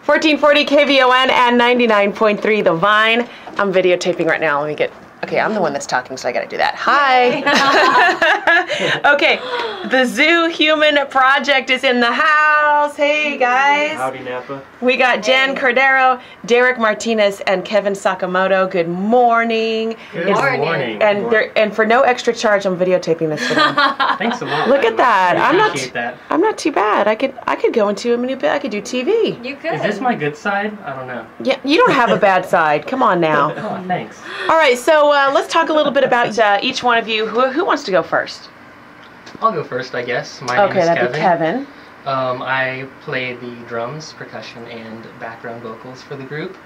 1440 KVON and 99.3 The Vine. I'm videotaping right now. Let me get... Okay, I'm the one that's talking, so I gotta do that. Hi. Okay, the Zoo Human Project is in the house. Hey, guys. Howdy, Napa. We got Jen Cordero, Derek Martinez, and Kevin Sakamoto. Good morning. Good morning. And for no extra charge, I'm videotaping this for them. Thanks a lot. Look at that. That. I'm not too bad. I could go into a new bit. I could do TV. You could. Is this my good side? I don't know. Yeah, you don't have a bad side. Come on now. Oh, thanks. All right, so let's talk a little bit about each one of you. Who wants to go first? I'll go first, I guess. My name is Kevin. Okay, that'd be Kevin. I play the drums, percussion, and background vocals for the group.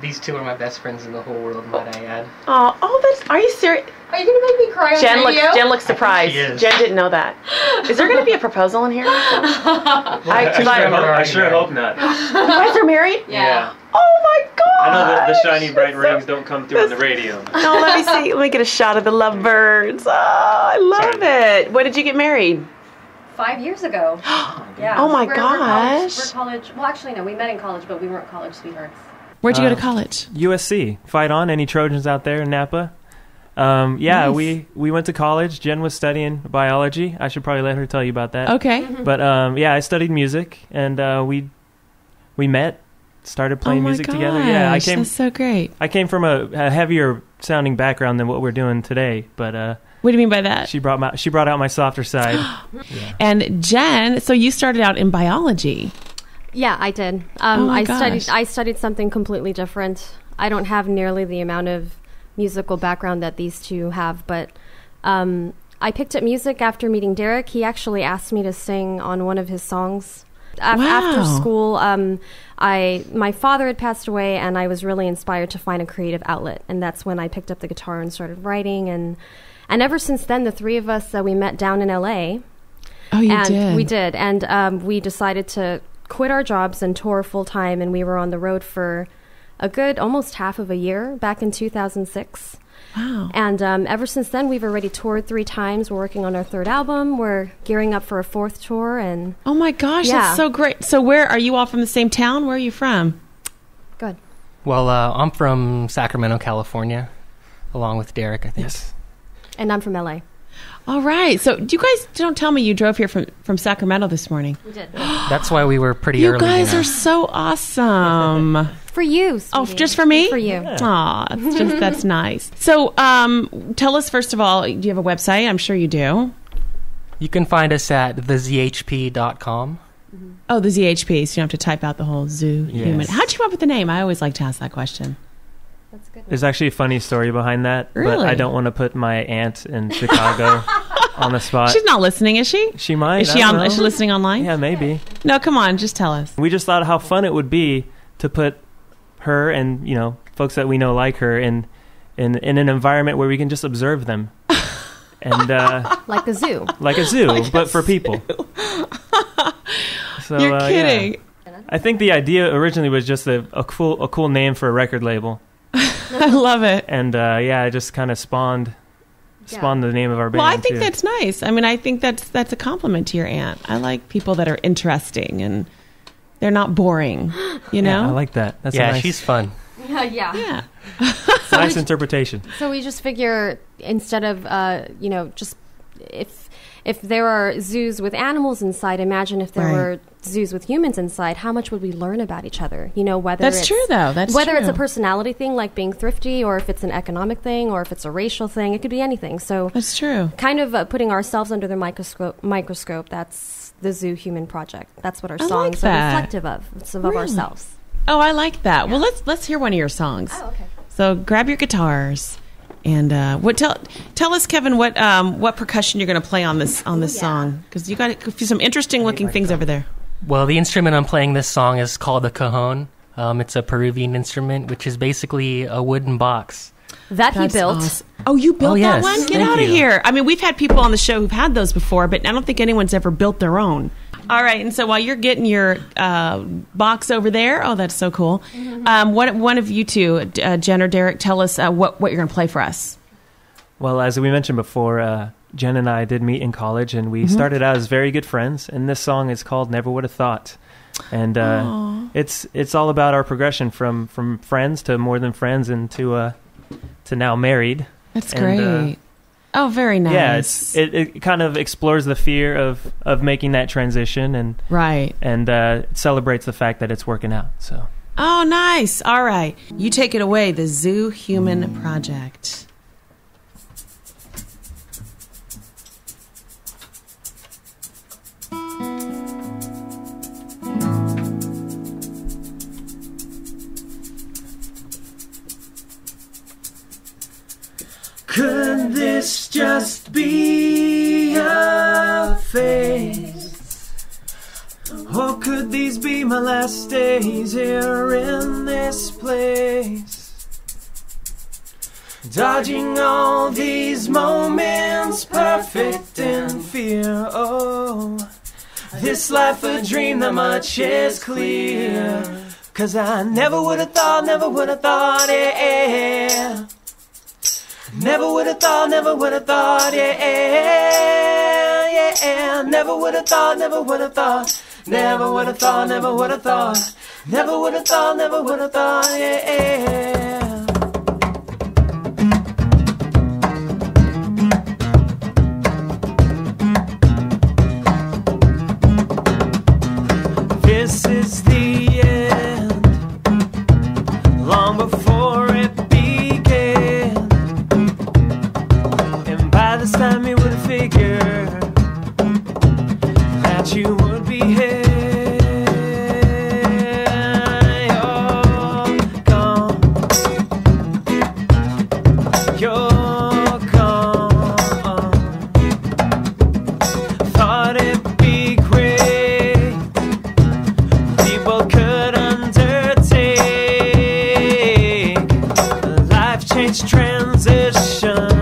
These two are my best friends in the whole world, might I add. Are you serious? Are you gonna make me cry on radio? Jen looks surprised. Jen didn't know that. Is there gonna be a proposal in here? I sure hope not. You guys are married? Yeah. Oh my God! I know that the shiny bright rings don't come through on the radio. No, let me see. Let me get a shot of the lovebirds. Oh, I love it. When did you get married? 5 years ago. Yeah. Oh my We're gosh. college. Well, actually, no. We met in college, but we weren't college sweethearts. Where'd you go to college? USC. Fight on, any Trojans out there in Napa? Nice. we went to college. Jen was studying biology. I should probably let her tell you about that. Okay. But I studied music, and we met, started playing music together. Yeah, that's so great. I came from a heavier sounding background than what we're doing today, but what do you mean by that? She brought out my softer side. Yeah. And Jen, so you started out in biology. Yeah, I did. I studied something completely different. I don't have nearly the amount of musical background that these two have, but I picked up music after meeting Derek. He actually asked me to sing on one of his songs. After school, my father had passed away, and I was really inspired to find a creative outlet, and that's when I picked up the guitar and started writing, and ever since then, the three of us, we met down in LA. Oh, you did? We did, and we decided to quit our jobs and tour full-time, and we were on the road for a good almost half of a year back in 2006. Wow. And ever since then, we've already toured 3 times. We're working on our 3rd album. We're gearing up for a 4th tour. And oh my gosh, yeah. That's so great. So where are you all from? The same town? Where are you from? Good. Well, I'm from Sacramento, California, along with Derek, I think. Yes. And I'm from LA. All right. So you guys don't tell me you drove here from Sacramento this morning. We did. That's why we were pretty early. You guys are so awesome. For you, sweetie. Oh, just for me? For you. Yeah. Aw, that's nice. So tell us, first of all, do you have a website? I'm sure you do. You can find us at thezhp.com. Oh, the ZHP, so you don't have to type out the whole zoo Yes. human. How'd you come up with the name? I always like to ask that question. That's good. There's actually a funny story behind that, Really? but I don't want to put my aunt in Chicago on the spot. She's not listening, is she? She might. Is she I don't know. Is she listening online? Yeah, maybe. No, come on, just tell us. We just thought how fun it would be to put her and folks that we know like her in an environment where we can just observe them, and Like a zoo. like a zoo, but for people. So, You're kidding. Yeah. I think the idea originally was just a cool name for a record label, I love it. and it just kind of spawned the name of our band. Well, I think too. that's nice. I mean, I think that's a compliment to your aunt. I like people that are interesting and they're not boring, Yeah, I like that. That's Yeah, a nice, she's fun. Yeah. Yeah. nice interpretation. So we just figure instead of, just if there are zoos with animals inside, imagine if there were zoos with humans inside, how much would we learn about each other? Whether That's it's, true, though. That's whether true. it's a personality thing like being thrifty, or if it's an economic thing, or if it's a racial thing. It could be anything. So That's true. kind of putting ourselves under the microscope, that's the Zoo Human Project. That's what our I like songs are that. reflective of. It's of Really? ourselves. Oh, I like that. Well, let's hear one of your songs. Oh, okay. So grab your guitars and tell us, Kevin, what percussion you're going to play on this song, because you got some interesting looking things over there. Well, the instrument I'm playing this song is called a cajon. It's a Peruvian instrument, which is basically a wooden box. That he That's built. awesome. Oh, you built yes. that one? Get Thank out of you. here. I mean, we've had people on the show who've had those before, but I don't think anyone's ever built their own. All right, and so while you're getting your box over there, oh, that's so cool. One of you two, Jen or Derek, tell us what you're going to play for us. Well, as we mentioned before, Jen and I did meet in college, and we started out as very good friends, and this song is called Never Would Have Thought. And it's all about our progression from friends to more than friends and to now married. That's great. Oh, very nice. Yeah, it kind of explores the fear of making that transition and it celebrates the fact that it's working out. So. Oh, nice. All right. You take it away, the Zoo Human Project. Could this just be a phase? Or could these be my last days here in this place? Dodging all these moments, perfect in fear. Oh, this life a dream, that much is clear. 'Cause I never would have thought, yeah. Never would have thought, yeah. Never would have thought, never would have thought, never would have thought, yeah. This is the end, long before it began. And by this time you would have figured that you would be here. You're gone. You're gone. Thought it'd be great. People could undertake a life-change transition.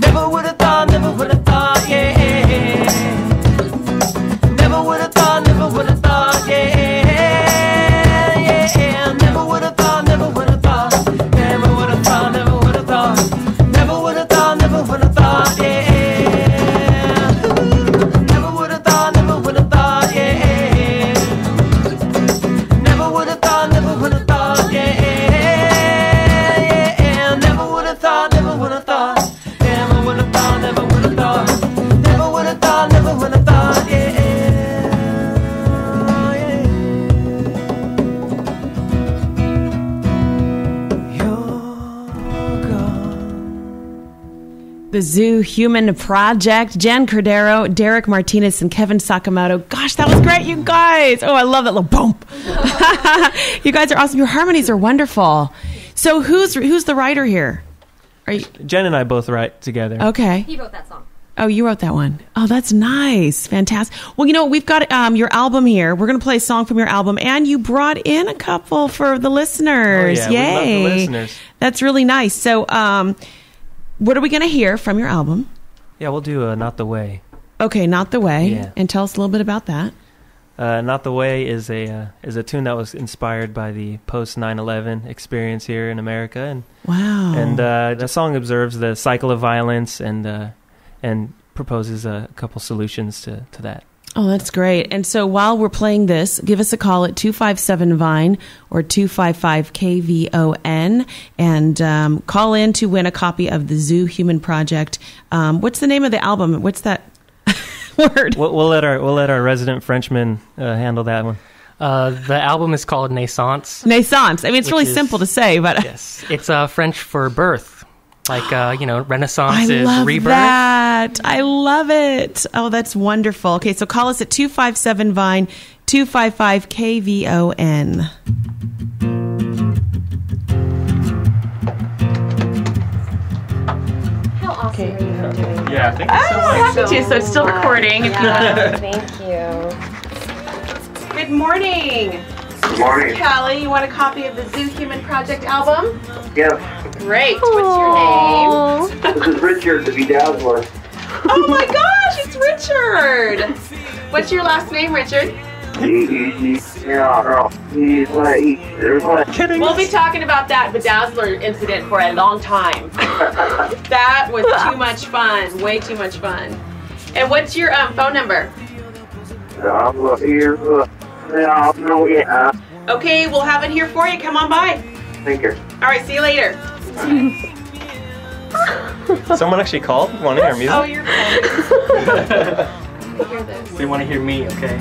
Never would have thought, The Zoo Human Project. Jen Cordero, Derek Martinez, and Kevin Sakamoto. Gosh, that was great, you guys. Oh, I love that little boom. You guys are awesome. Your harmonies are wonderful. So who's the writer here? Are you? Jen and I both write together. Okay. He wrote that song. Oh, you wrote that one. Oh, that's nice. Fantastic. Well, you know, we've got your album here. We're going to play a song from your album, and you brought in a couple for the listeners. Oh, yeah, Yay. we love the listeners. That's really nice. So, what are we going to hear from your album? Yeah, we'll do Not the Way. Okay, Not the Way. Yeah. And tell us a little bit about that. Not the Way is a tune that was inspired by the post 9/11 experience here in America, and Wow. And the song observes the cycle of violence and proposes a couple solutions to that. Oh, that's great. And so while we're playing this, give us a call at 257-VINE or 255-KVON and call in to win a copy of the Zoo Human Project. What's the name of the album? What's that word? We'll let our resident Frenchman handle that one. The album is called Naissance. Naissance. I mean, it's really simple to say, but yes, it's French for birth. Like, Renaissance I is love rebirth. that. I love it. Oh, that's wonderful. Okay, so call us at 257-VINE, 255-KVON. How awesome are you for doing that? Yeah, thank you so much. Happy to, so it's still recording. If you Thank you. Good morning. Good morning. Kelly, you want a copy of the Zoo Human Project album? Yes, Great. What's your name? this is Richard, the Dazzler. Oh my gosh, it's Richard. What's your last name, Richard? We'll be talking about that bedazzler incident for a long time. That was too much fun. Way too much fun. And what's your phone number? Okay, we'll have it here for you. Come on by. Thank you. All right, see you later. Someone actually called? Want to hear music? Oh, you're fine. Hear this. They want to hear me, okay?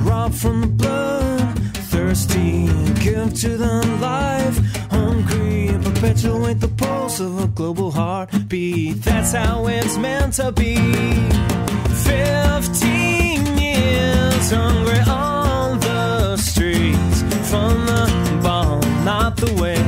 Rob from the blood, thirsty, give to the life, hungry, and perpetuate the pulse of a global heartbeat. That's how it's meant to be. 15 years hungry on the streets, from the bomb, not the way.